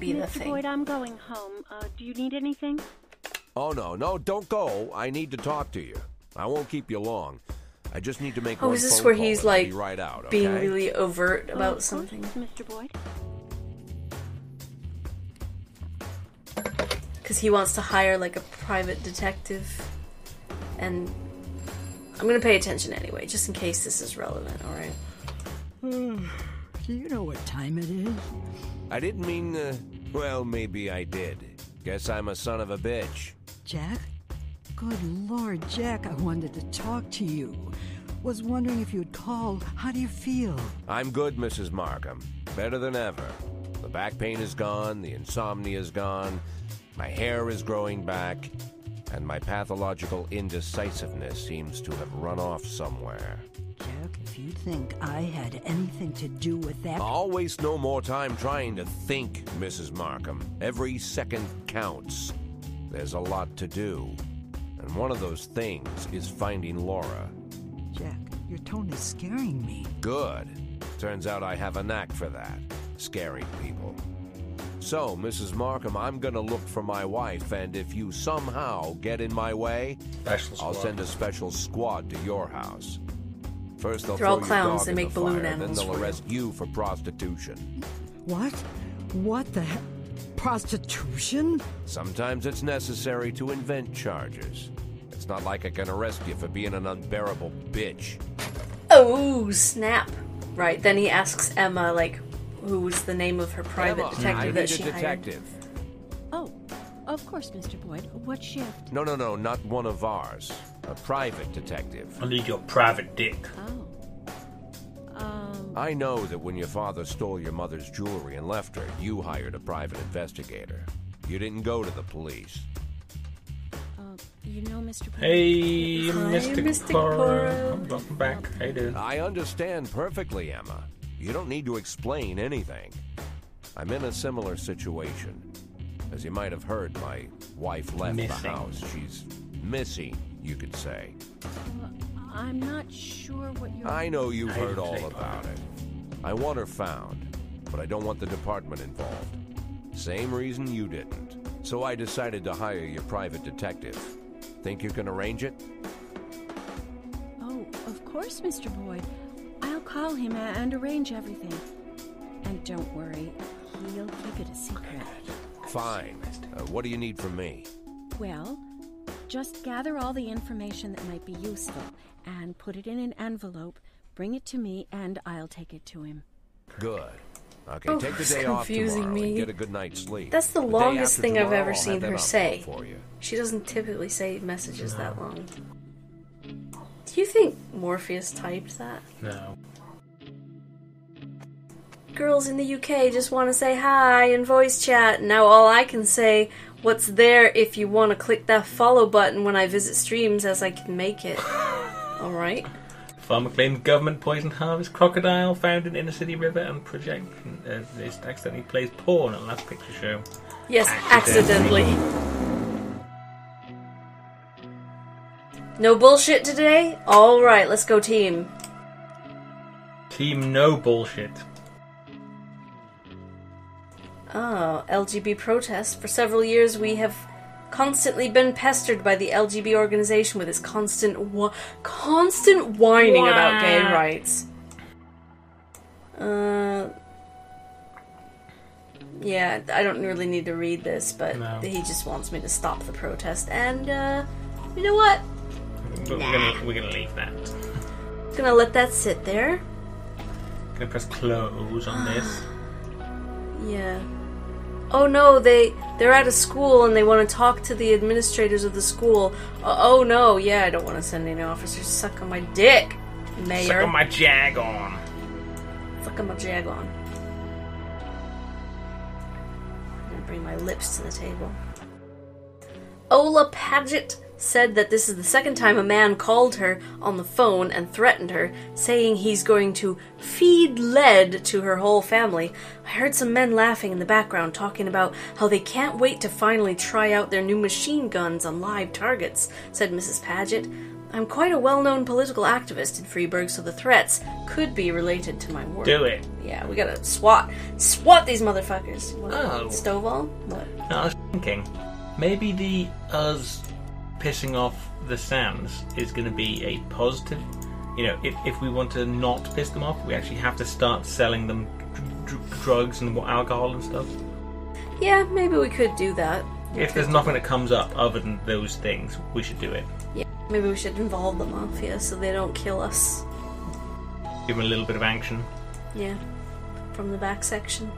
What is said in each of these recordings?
be the Mr. thing. Boyd, I'm going home. Do you need anything? Oh, no, don't go. I need to talk to you. I won't keep you long. I just need to make Oh, one is this phone where call he's, and like, be right out, okay? being really overt about Of something? course, Mr. Boyd. Because he wants to hire, like, a private detective. And I'm gonna pay attention anyway, just in case this is relevant, alright? Do you know what time it is? I didn't mean, well, maybe I did. Guess I'm a son of a bitch. Jack? Good Lord, Jack, I wanted to talk to you. Was wondering if you'd call. How do you feel? I'm good, Mrs. Markham. Better than ever. The back pain is gone, the insomnia is gone, my hair is growing back, and my pathological indecisiveness seems to have run off somewhere. Jack, if you think I had anything to do with that... I'll waste no more time trying to think, Mrs. Markham. Every second counts. There's a lot to do. And one of those things is finding Laura. Jack, your tone is scaring me. Good. Turns out I have a knack for that. Scaring people. So, Mrs. Markham, I'm gonna look for my wife, and if you somehow get in my way, I'll send a special squad to your house. First they'll They're throw all your clowns. dog They in make the balloon fire, then animals they'll for you. arrest you for prostitution. What? What the hell? Prostitution? Sometimes it's necessary to invent charges. It's not like I can arrest you for being an unbearable bitch. Oh, snap. Right, then he asks Emma, like, who's the name of her private Emma, detective I that need she a hired. detective. Oh, of course, Mr. Boyd. What shift? No, not one of ours. A private detective. I need your private dick. Oh. I know that when your father stole your mother's jewelry and left her, you hired a private investigator. You didn't go to the police. You know, Mr. Boyd. Hey, Hi, Mystic Mystic Horror. Horror. Welcome back. How you doing? I understand perfectly, Emma. You don't need to explain anything. I'm in a similar situation. As you might have heard, my wife left the Missing. house. She's missing, you could say. I'm not sure what you're... I know you've I heard didn't all say about it. I want her found, but I don't want the department involved. Same reason you didn't. So I decided to hire your private detective. Think you can arrange it? Oh, of course, Mr. Boyd. I'll call him and arrange everything. And don't worry, he'll keep it a secret. Fine. What do you need from me? Well, just gather all the information that might be useful and put it in an envelope, bring it to me, and I'll take it to him. Good. Okay, Oh, take the it's day off confusing tomorrow me. and get a good night's sleep. That's the day longest after thing I've tomorrow, ever I'll have seen that her envelope say. for you. She doesn't typically say messages that long. Do you think Morpheus typed that? No. Girls in the UK just want to say hi and voice chat. Now all I can say, what's there if you want to click that follow button when I visit streams as I can make it. Alright. Farmer claimed government poisoned harvest crocodile found in inner city river and project accidentally plays porn at last picture show. Yes, accidentally. No bullshit today? Alright, let's go team. Team no bullshit. Oh, LGB protests. For several years we have constantly been pestered by the LGB organization with its constant whining about gay rights. Yeah, I don't really need to read this, but No. he just wants me to stop the protest. And, you know what? But we're gonna leave that. Gonna let that sit there. Gonna press close on this. Yeah. Oh no, they're at a school and they want to talk to the administrators of the school. Oh no, yeah, I don't want to send any officers. Suck on my dick, Mayor. Suck on my jag on. Suck on my jag on. I'm gonna bring my lips to the table. Ola Paget said that this is the second time a man called her on the phone and threatened her, saying he's going to feed lead to her whole family. I heard some men laughing in the background talking about how they can't wait to finally try out their new machine guns on live targets, said Mrs. Paget. I'm quite a well-known political activist in Freeburg, so the threats could be related to my work. Do it. Yeah, we gotta swat these motherfuckers. What, Stovall? What? No, I was thinking, maybe the us pissing off the Sands is going to be a positive. You know, if we want to not piss them off, we actually have to start selling them drugs and alcohol and stuff. Yeah, maybe we could do that. If there's nothing that comes up other than those things, we should do it. Yeah, maybe we should involve the Mafia so they don't kill us. Give them a little bit of action. Yeah, from the back section.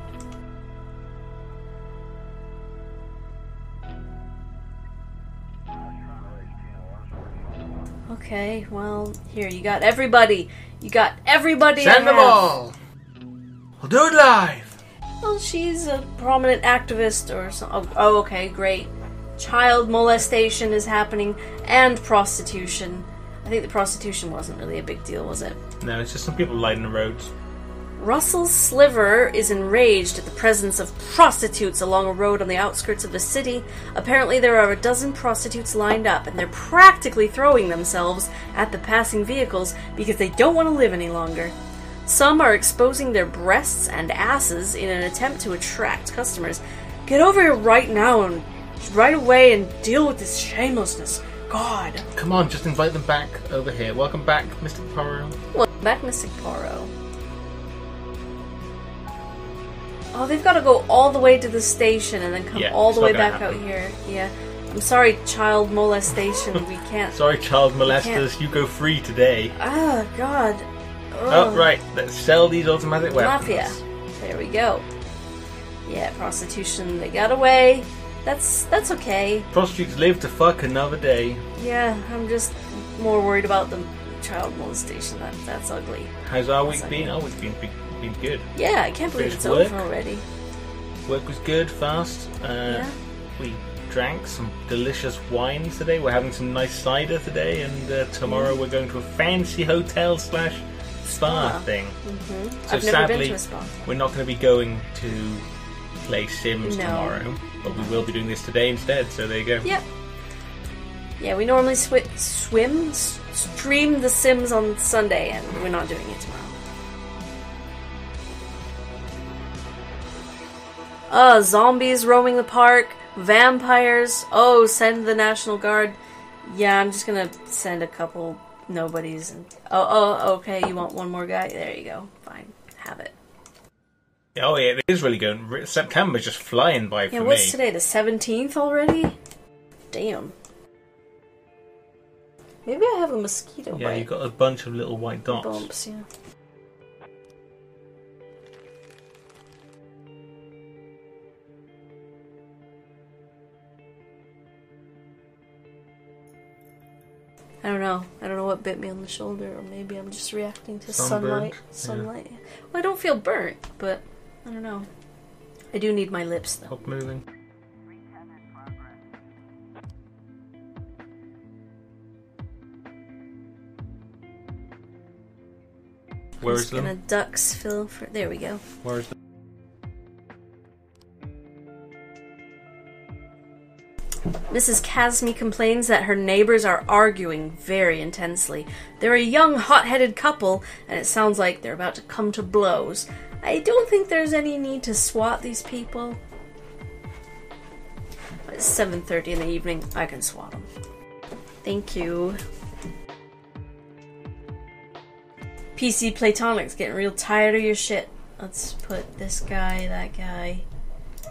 Okay, well, here, you got everybody. You got everybody. Send them all! We'll do it live! Well, she's a prominent activist or something. Oh, okay, great. Child molestation is happening, and prostitution. I think the prostitution wasn't really a big deal, was it? No, it's just some people lighting the roads. Russell Sliver is enraged at the presence of prostitutes along a road on the outskirts of the city. Apparently there are a dozen prostitutes lined up, and they're practically throwing themselves at the passing vehicles because they don't want to live any longer. Some are exposing their breasts and asses in an attempt to attract customers. Get over here right now and right away and deal with this shamelessness. God. Come on, just invite them back over here. Welcome back, Mr. Poirot. Welcome back, Mr. Poirot. Oh, they've got to go all the way to the station and then come all the way back out here. Yeah. I'm sorry, child molestation. We can't. Sorry, child molesters. You go free today. Ah, God. Oh, right. Let's sell these automatic weapons. Mafia. There we go. Yeah, prostitution. They got away. That's okay. Prostitutes live to fuck another day. Yeah, I'm just more worried about the child molestation. That's ugly. How's our week been? Our week's been good. Yeah, I can't believe it's over already. Work was good, fast. Yeah. We drank some delicious wines today. We're having some nice cider today, and tomorrow we're going to a fancy hotel / spa thing. Mm-hmm. So I've never sadly, been to a spa. We're not going to be going to play Sims tomorrow, but we will be doing this today instead. So there you go. Yep. Yeah, we normally stream the Sims on Sunday, and we're not doing it tomorrow. Zombies roaming the park, vampires. Oh, send the National Guard. Yeah, I'm just gonna send a couple nobodies. And okay, you want one more guy? There you go. Fine, have it. Oh yeah, it is really good. September's just flying by for me. Yeah, what's today? The 17th already? Damn. Maybe I have a mosquito bite. Yeah, you've got a bunch of little white dots. Bumps, yeah. I don't know. I don't know what bit me on the shoulder, or maybe I'm just reacting to sunlight. Sunlight. Yeah. Well, I don't feel burnt, but I don't know. I do need my lips, though. Stop moving. Where is them? Gonna ducks fill for. There we go. Where is them? Mrs. Casme complains that her neighbors are arguing very intensely. They're a young, hot-headed couple, and it sounds like they're about to come to blows. I don't think there's any need to swat these people. It's 7:30 in the evening. I can swat them. Thank you. PC Platonic's getting real tired of your shit. Let's put this guy, that guy,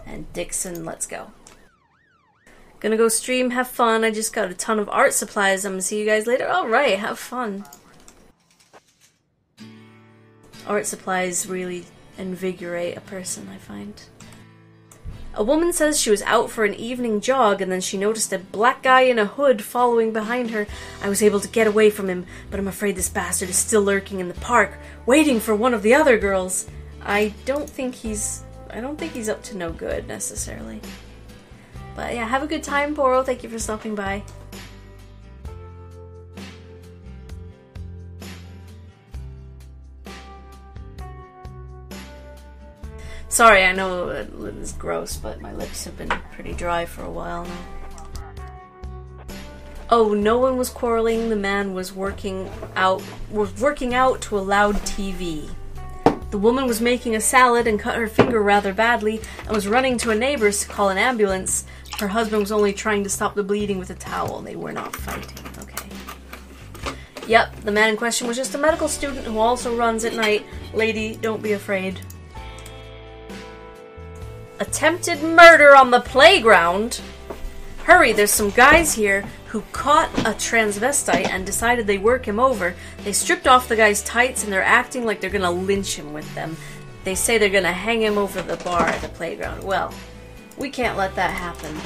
and Dixon. Let's go. Gonna go stream, have fun. I just got a ton of art supplies. I'm gonna see you guys later. Alright, have fun. Art supplies really invigorate a person, I find. A woman says she was out for an evening jog and then she noticed a black guy in a hood following behind her. I was able to get away from him, but I'm afraid this bastard is still lurking in the park, waiting for one of the other girls. I don't think he's up to no good, necessarily. But yeah, have a good time, Boro. Thank you for stopping by. Sorry, I know it is gross, but my lips have been pretty dry for a while now. Oh, no one was quarreling. The man was working out to a loud TV. The woman was making a salad and cut her finger rather badly and was running to a neighbor's to call an ambulance. Her husband was only trying to stop the bleeding with a towel. They were not fighting. Okay. Yep, the man in question was just a medical student who also runs at night. Lady, don't be afraid. Attempted murder on the playground? Hurry, there's some guys here who caught a transvestite and decided they'd work him over. They stripped off the guy's tights and they're acting like they're gonna lynch him with them. They say they're gonna hang him over the bar at the playground. Well, we can't let that happen.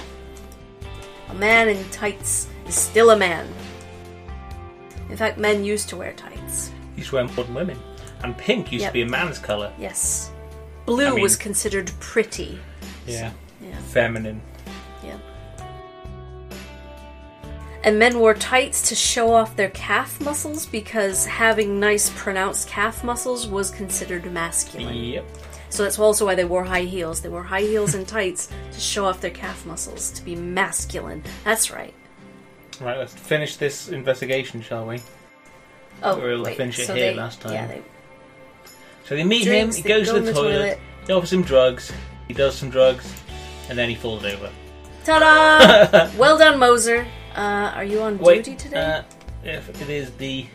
A man in tights is still a man. In fact, men used to wear tights. Used to wear more than women. And pink used to be a man's colour. Yes. Blue was considered pretty. Yeah. Yeah. Feminine. Yeah. And men wore tights to show off their calf muscles because having nice pronounced calf muscles was considered masculine. Yep. So that's also why they wore high heels. They wore high heels and tights to show off their calf muscles, to be masculine. That's right. Right, let's finish this investigation, shall we? Oh, we were able to finish it here last time. Yeah, so they meet him, he goes to the toilet, he offers him drugs, he does some drugs, and then he falls over. Ta-da! Well done, Moser. Are you on duty today? If it is the...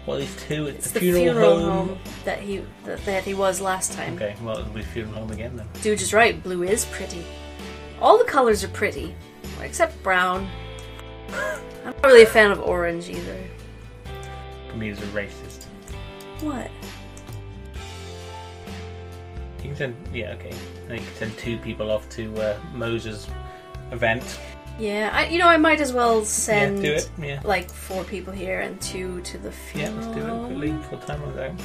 Well, these two, it's the funeral home that he was last time. Okay, well, it'll be funeral home again then. Dude is right, blue is pretty. All the colours are pretty, except brown. I'm not really a fan of orange either. For me, he's a racist. What? You can send... Yeah, okay. And you can send 2 people off to Moser's event. Yeah, I might as well send do it. Yeah. like 4 people here and 2 to the funeral. Yeah, let's do it quickly before time runs out.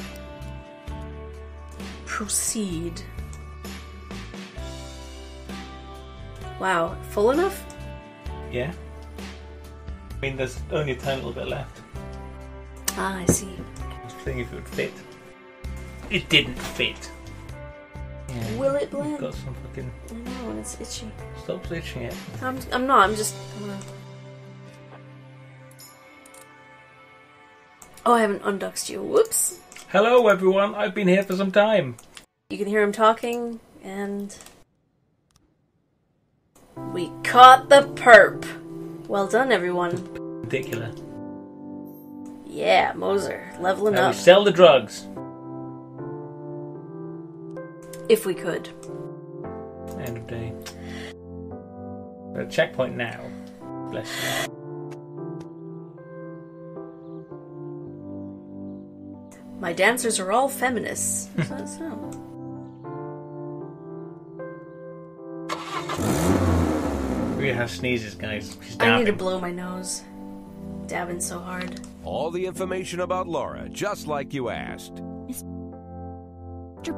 Proceed. Wow, full enough? Yeah. I mean, there's only a tiny little bit left. Ah, I see. I was thinking if it would fit. It didn't fit. Yeah. Will it blend? Got some fucking... I know, and it's itchy. Stop itching it. I'm not, I'm just... Oh, I haven't unduxed you. Whoops. Hello, everyone. I've been here for some time. You can hear him talking, and... We caught the perp. Well done, everyone. Ridiculous. Yeah, Moser. Leveling now up. We sell the drugs. If we could. End of day. We're at a checkpoint now. Bless you. My dancers are all feminists. So. We have sneezes, guys. She's I need to blow my nose. Dabbing so hard. All the information about Laura, just like you asked. Mr.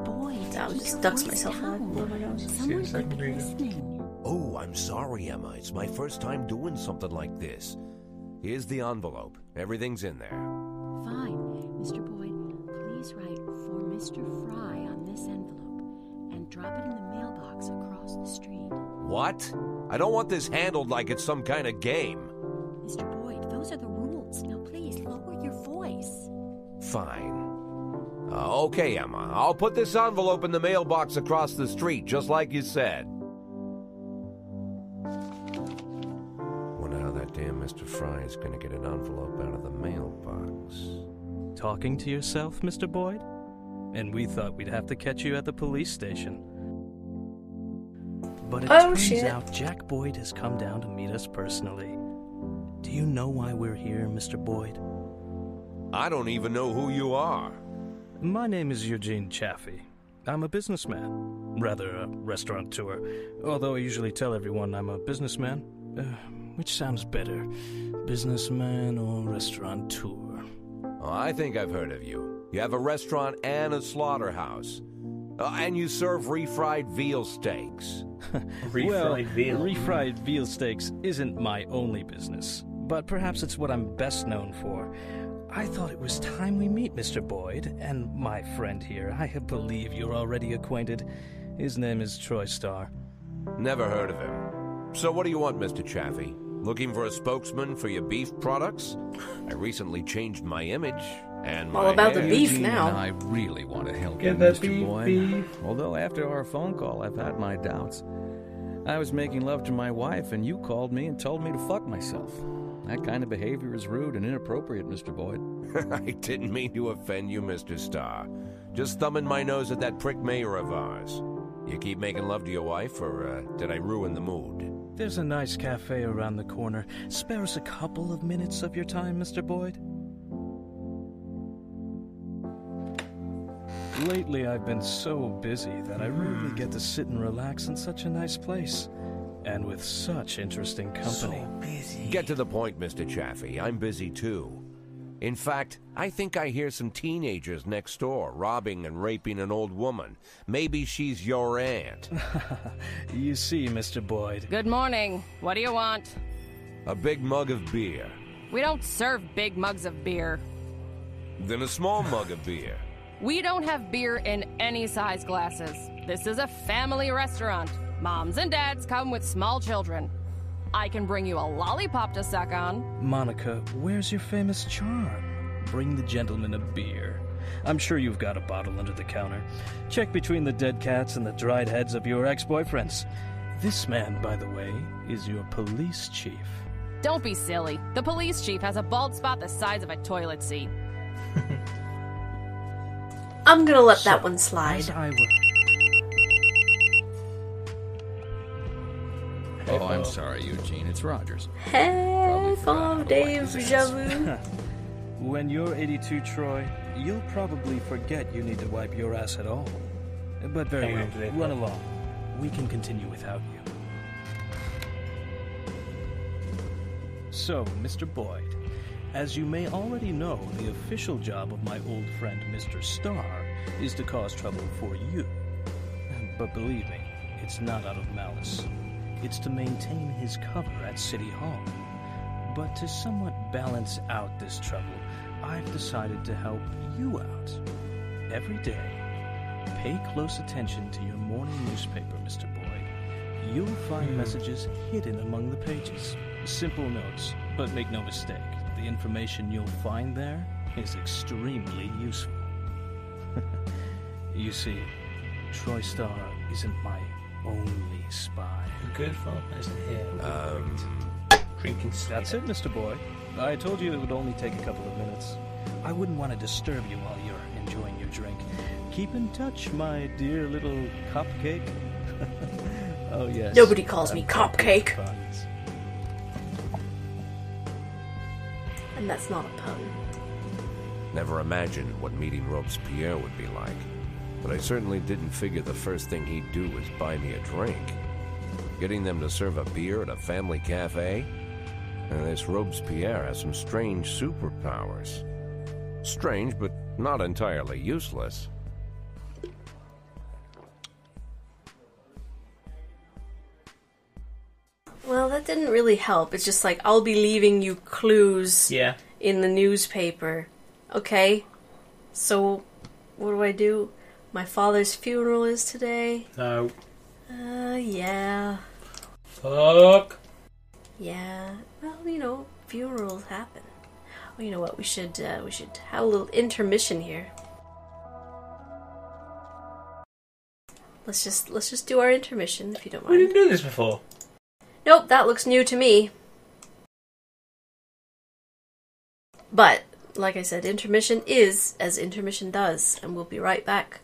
Boyd, I'll just ducks myself and blow my nose. Someone could be listening. Oh, I'm sorry, Emma. It's my first time doing something like this. Here's the envelope. Everything's in there. Fine. Mr. Boyd, please write for Mr. Fry on this envelope and drop it in the mailbox across the street. What? I don't want this handled like it's some kind of game. Mr. Boyd, those are the rules. Now please, lower your voice. Fine. Okay, Emma. I'll put this envelope in the mailbox across the street, just like you said. Wonder how that damn Mr. Fry is going to get an envelope out of the mailbox. Talking to yourself, Mr. Boyd? And we thought we'd have to catch you at the police station. But it turns out Jack Boyd has come down to meet us personally. Do you know why we're here, Mr. Boyd? I don't even know who you are. My name is Eugene Chaffee. I'm a businessman. Rather, a restaurateur. Although I usually tell everyone I'm a businessman. Which sounds better? Businessman or restaurateur? Oh, I think I've heard of you. You have a restaurant and a slaughterhouse. And you serve refried veal steaks. Refried veal steaks isn't my only business, but perhaps it's what I'm best known for. I thought it was time we meet Mr. Boyd, and my friend here. I believe you're already acquainted. His name is Troy Starr. Never heard of him. So what do you want, Mr. Chaffee? Looking for a spokesman for your beef products? I recently changed my image and my All about the hair. beef Eugene now. and I really want to help Get you, that Mr. beef, Boyd. beef. Although after our phone call, I've had my doubts. I was making love to my wife, and you called me and told me to fuck myself. That kind of behavior is rude and inappropriate, Mr. Boyd. I didn't mean to offend you, Mr. Starr. Just thumbing my nose at that prick mayor of ours. You keep making love to your wife, or did I ruin the mood? There's a nice cafe around the corner. Spare us a couple of minutes of your time, Mr. Boyd. Lately, I've been so busy that I rarely get to sit and relax in such a nice place. And with such interesting company. So busy. Get to the point, Mr. Chaffee. I'm busy too. In fact, I think I hear some teenagers next door robbing and raping an old woman. Maybe she's your aunt. You see, Mr. Boyd. Good morning. What do you want? A big mug of beer. We don't serve big mugs of beer. Then a small mug of beer. We don't have beer in any size glasses. This is a family restaurant. Moms and dads come with small children. I can bring you a lollipop to suck on. Monica, where's your famous charm? Bring the gentleman a beer. I'm sure you've got a bottle under the counter. Check between the dead cats and the dried heads of your ex-boyfriends. This man, by the way, is your police chief. Don't be silly. The police chief has a bald spot the size of a toilet seat. I'm gonna let that one slide. As I were... Oh, I'm sorry, Eugene. It's Rogers. Half forgot of how to wipe his deja ass. vu. When you're 82, Troy, you'll probably forget you need to wipe your ass at all. But very Hang well, on to that. run along. We can continue without you. So, Mr. Boyd, as you may already know, the official job of my old friend Mr. Starr is to cause trouble for you. But believe me, it's not out of malice. It's to maintain his cover at City Hall. But to somewhat balance out this trouble, I've decided to help you out. Every day, pay close attention to your morning newspaper, Mr. Boyd. You'll find messages hidden among the pages. Simple notes, but make no mistake, the information you'll find there is extremely useful. You see, Troy Starr isn't my only spy. Good fun, isn't it? Drinking That's it, Mr. Boyd. I told you it would only take a couple of minutes. I wouldn't want to disturb you while you're enjoying your drink. Keep in touch, my dear little cupcake. Oh, yes. Nobody calls me I'm cupcake. puns. And that's not a pun. Never imagined what meeting Robespierre would be like. But I certainly didn't figure the first thing he'd do was buy me a drink. Getting them to serve a beer at a family cafe? And this Robespierre has some strange superpowers. Strange, but not entirely useless. Well, that didn't really help. It's just like, I'll be leaving you clues Yeah. in the newspaper. Okay? So, what do I do? My father's funeral is today. No. Yeah. Fuck. Yeah. Well, you know, funerals happen. Well, you know what? We should have a little intermission here. Let's just do our intermission, if you don't We mind. didn't do this before. Nope, that looks new to me. But, like I said, intermission is as intermission does, and we'll be right back.